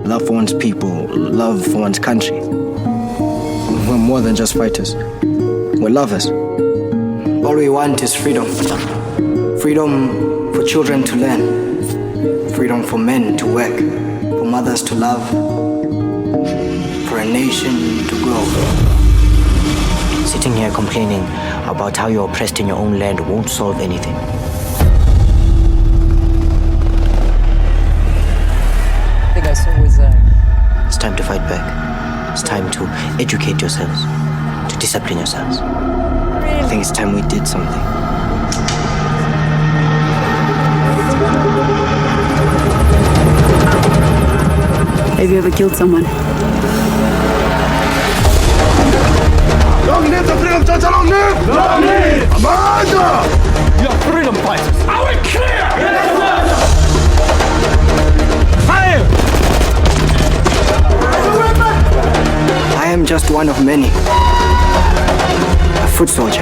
Love for one's people, love for one's country. We're more than just fighters. We're lovers. All we want is freedom. Freedom for children to learn. Freedom for men to work. For mothers to love. For a nation to grow. Sitting here complaining about how you're oppressed in your own land won't solve anything. I think I saw was It's time to fight back. It's time to educate yourselves, to discipline yourselves. I think it's time we did something. Have you ever killed someone? Long live the freedom fighter! Long live! Long live! Amanda! You're freedom fighters! Are we clear? Yes, fire! I am just one of many. A foot soldier.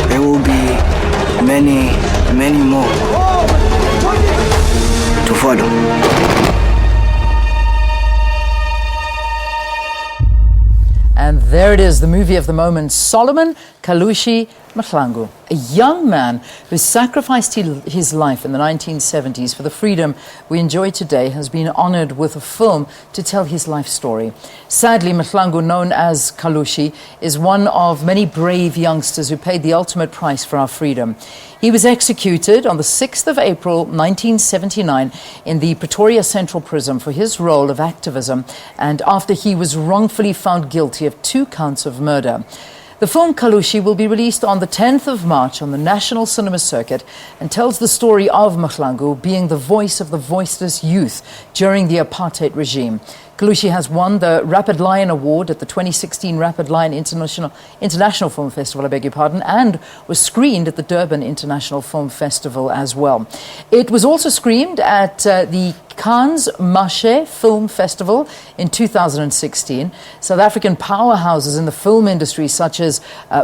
There will be many, many more to follow. And there it is, the movie of the moment, Solomon Kalushi Mahlangu, a young man who sacrificed his life in the 1970s for the freedom we enjoy today, has been honored with a film to tell his life story. Sadly, Mahlangu, known as Kalushi, is one of many brave youngsters who paid the ultimate price for our freedom. He was executed on the 6th of April 1979 in the Pretoria Central Prison for his role of activism, and after he was wrongfully found guilty of 2 counts of murder. The film Kalushi will be released on the 10th of March on the National Cinema Circuit and tells the story of Mahlangu being the voice of the voiceless youth during the apartheid regime. Kalushi has won the Rapid Lion Award at the 2016 Rapid Lion International Film Festival, and was screened at the Durban International Film Festival as well. It was also screened at the Cannes Marche Film Festival in 2016. South African powerhouses in the film industry such as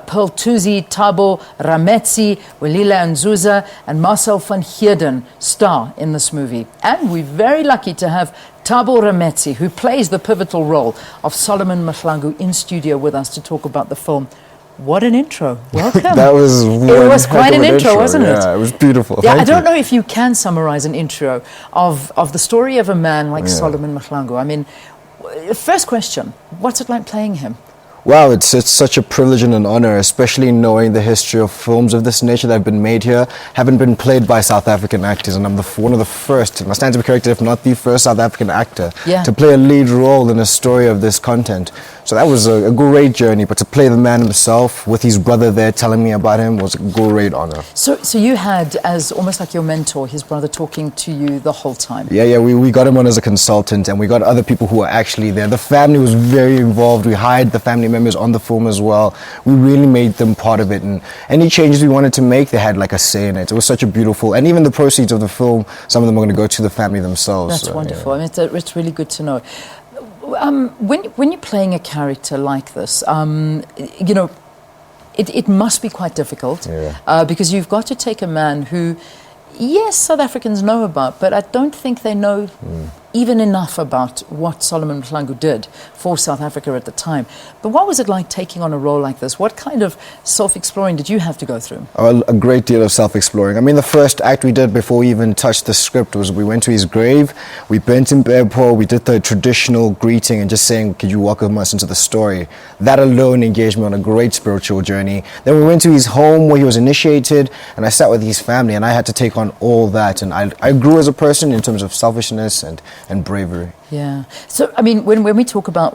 Pearl Tuzi, Thabo Rametsi, Welila Nzuza and Marcel van Heerden star in this movie. And we're very lucky to have Thabo Rametsi, who plays the pivotal role of Solomon Mahlangu, in studio with us to talk about the film. What an intro. Welcome. That was it was quite an intro, wasn't it? Yeah, it was beautiful. Yeah, Thank I don't you. know if you can summarize an intro of the story of a man like Solomon Mahlangu. I mean, first question, what's it like playing him? Wow, it's such a privilege and an honor, especially knowing the history of films of this nature that have been made here, haven't been played by South African actors, and I'm one of the first, I stand to be corrected, if not the first South African actor to play a lead role in a story of this content. So that was a great journey, but to play the man himself with his brother there telling me about him was a great honor. So you had, as almost like your mentor, his brother talking to you the whole time? Yeah, we got him on as a consultant, and we got other people who were actually there. The family was very involved. We hired the family members on the film as well. We really made them part of it, and any changes we wanted to make, they had like a say in it. It was such a beautiful, and even the proceeds of the film, some of them are going to go to the family themselves. That's wonderful. Yeah. I mean, it's really good to know. When you're playing a character like this, you know, it must be quite difficult because you've got to take a man who, yes, South Africans know about, but I don't think they know even enough about what Solomon Mahlangu did for South Africa at the time. But what was it like taking on a role like this? What kind of self-exploring did you have to go through? Oh, a great deal of self-exploring. I mean, the first act we did before we even touched the script was we went to his grave, we burnt him bare, we did the traditional greeting and just saying, could you welcome us into the story? That alone engaged me on a great spiritual journey. Then we went to his home where he was initiated, and I sat with his family, and I had to take on all that, and I grew as a person in terms of selfishness and bravery. Yeah. So, I mean, when we talk about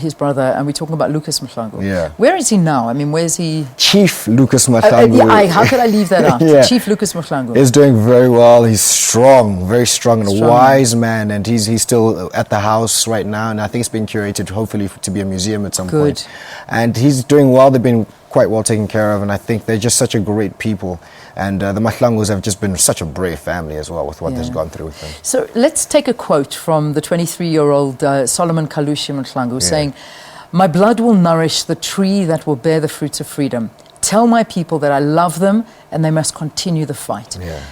his brother and we talk about Lucas Mahlangu, where is he now? I mean, where's he? Chief Lucas Mahlangu. How could I leave that out? Chief Lucas Mahlangu. He's doing very well. He's strong, very strong, and a wise man. And he's still at the house right now, and I think it's been curated, hopefully, to be a museum at some point. And he's doing well. They've been quite well taken care of, and I think they're just such a great people. And the Mahlangus have just been such a brave family as well with what they've gone through with them. So let's take a quote from the 23-year-old Solomon Kalushi Mahlangu saying, "My blood will nourish the tree that will bear the fruits of freedom. tell my people that I love them and they must continue the fight. Yeah.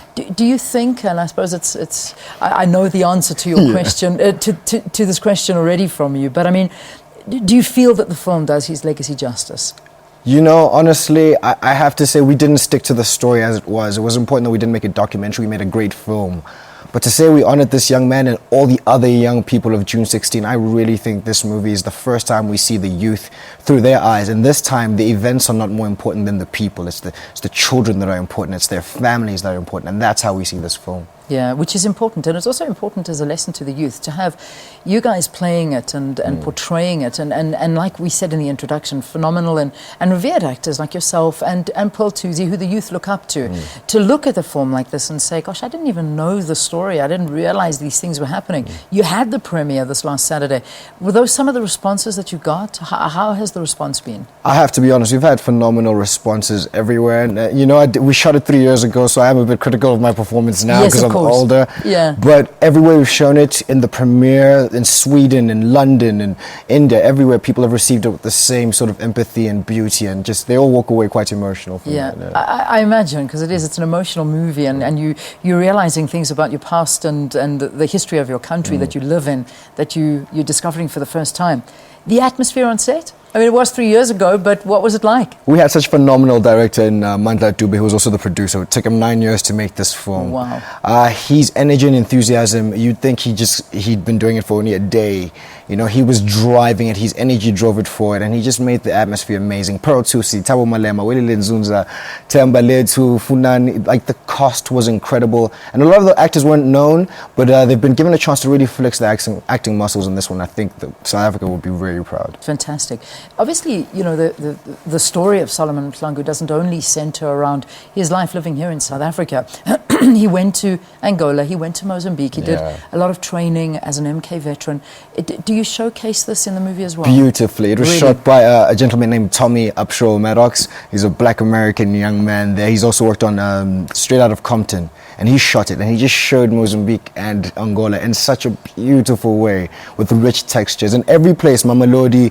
Do you think, and I suppose I know the answer to your question, to this question already from you, but I mean, do you feel that the film does his legacy justice? You know, honestly, I have to say we didn't stick to the story as it was. It was important that we didn't make a documentary, we made a great film. But to say we honored this young man and all the other young people of June 16, I really think this movie is the first time we see the youth through their eyes. And this time, the events are not more important than the people. It's the children that are important. It's their families that are important. And that's how we see this film. Yeah, which is important. And it's also important as a lesson to the youth to have you guys playing it and portraying it. And like we said in the introduction, phenomenal and revered actors like yourself and Pearl Tuzi, who the youth look up to look at a film like this and say, gosh, I didn't even know the story. I didn't realize these things were happening. You had the premiere this last Saturday. Were those some of the responses that you got? How has the response been? I have to be honest, we've had phenomenal responses everywhere. And, you know, we shot it 3 years ago, so I am a bit critical of my performance now because I'm older. Yeah. But everywhere we've shown it, in the premiere, in Sweden, in London, in India, everywhere people have received it with the same sort of empathy and beauty, and just they all walk away quite emotional from it. I imagine, because it's an emotional movie, and you're realizing things about your past and the history of your country that you live in, that you're discovering for the first time. The atmosphere on set? I mean, it was 3 years ago, but what was it like? We had such a phenomenal director in Mandla Dube, who was also the producer. It took him 9 years to make this film. Wow. His energy and enthusiasm, you'd think he'd been doing it for only a day. You know, he was driving it, his energy drove it forward, and he just made the atmosphere amazing. Pearl Tusi, Thabo Malema, Willie Nzunza, Temba Letu, Funani, like the cast was incredible. And a lot of the actors weren't known, but they've been given a chance to really flex their acting muscles in this one. I think South Africa would be very proud. Fantastic. Obviously, you know, the story of Solomon Mahlangu doesn't only center around his life living here in South Africa. He went to Angola, he went to Mozambique, he did a lot of training as an MK veteran. Do you showcase this in the movie as well? Beautifully. It was shot by a gentleman named Tommy Upshaw Maddox. He's a black American young man there. He's also worked on Straight Out of Compton, and he shot it, and he just showed Mozambique and Angola in such a beautiful way with rich textures. And every place, Mamelodi,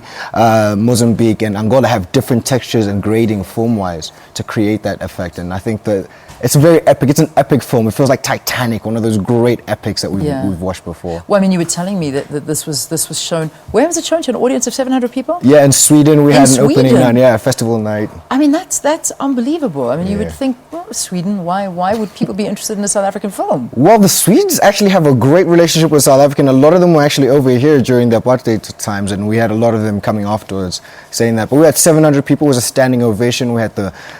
Mozambique and Angola have different textures and grading form-wise to create that effect. And I think that it's very epic. It's an epic film. It feels like Titanic, one of those great epics that we've watched before. Well, I mean, you were telling me that this was shown. Where was it shown? To an audience of 700 people? Yeah, in Sweden we had an opening night. Yeah, a festival night. I mean, that's unbelievable. I mean, you would think, well, Sweden. Why would people be interested in a South African film? Well, the Swedes actually have a great relationship with South Africa. A lot of them were actually over here during the apartheid times, and we had a lot of them coming afterwards saying that. But we had 700 people. It was a standing ovation. We had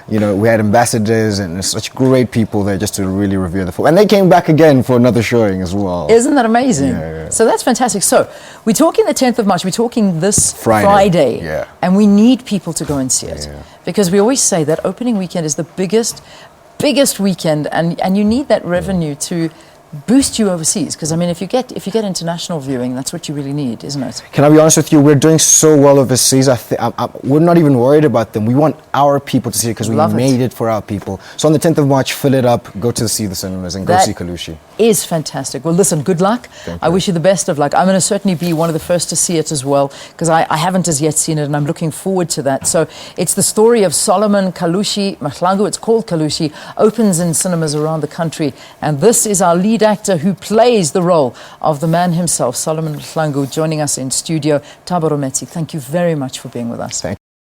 we had ambassadors and such great people there just to really revere the film. And they came back again for another showing as well. Isn't that amazing? Yeah. So that's fantastic. So we're talking the 10th of March. We're talking this Friday. Yeah. And we need people to go and see it. Yeah. Because we always say that opening weekend is the biggest weekend, and you need that revenue to boost you overseas, because I mean, if you get international viewing, that's what you really need, isn't it? Can I be honest with you? We're doing so well overseas. We're not even worried about them. We want our people to see it because we made it for our people. So on the 10th of March, fill it up, go to see the cinemas and go see Kalushi. Is fantastic. Well, listen, good luck. I wish you the best of luck. I'm going to certainly be one of the first to see it as well, because I haven't as yet seen it, and I'm looking forward to that. So it's the story of Solomon Kalushi Mahlangu. It's called Kalushi. Opens in cinemas around the country, and this is our lead actor who plays the role of the man himself, Solomon Mahlangu, joining us in studio. Thabo Rametsi, thank you very much for being with us. Thank you.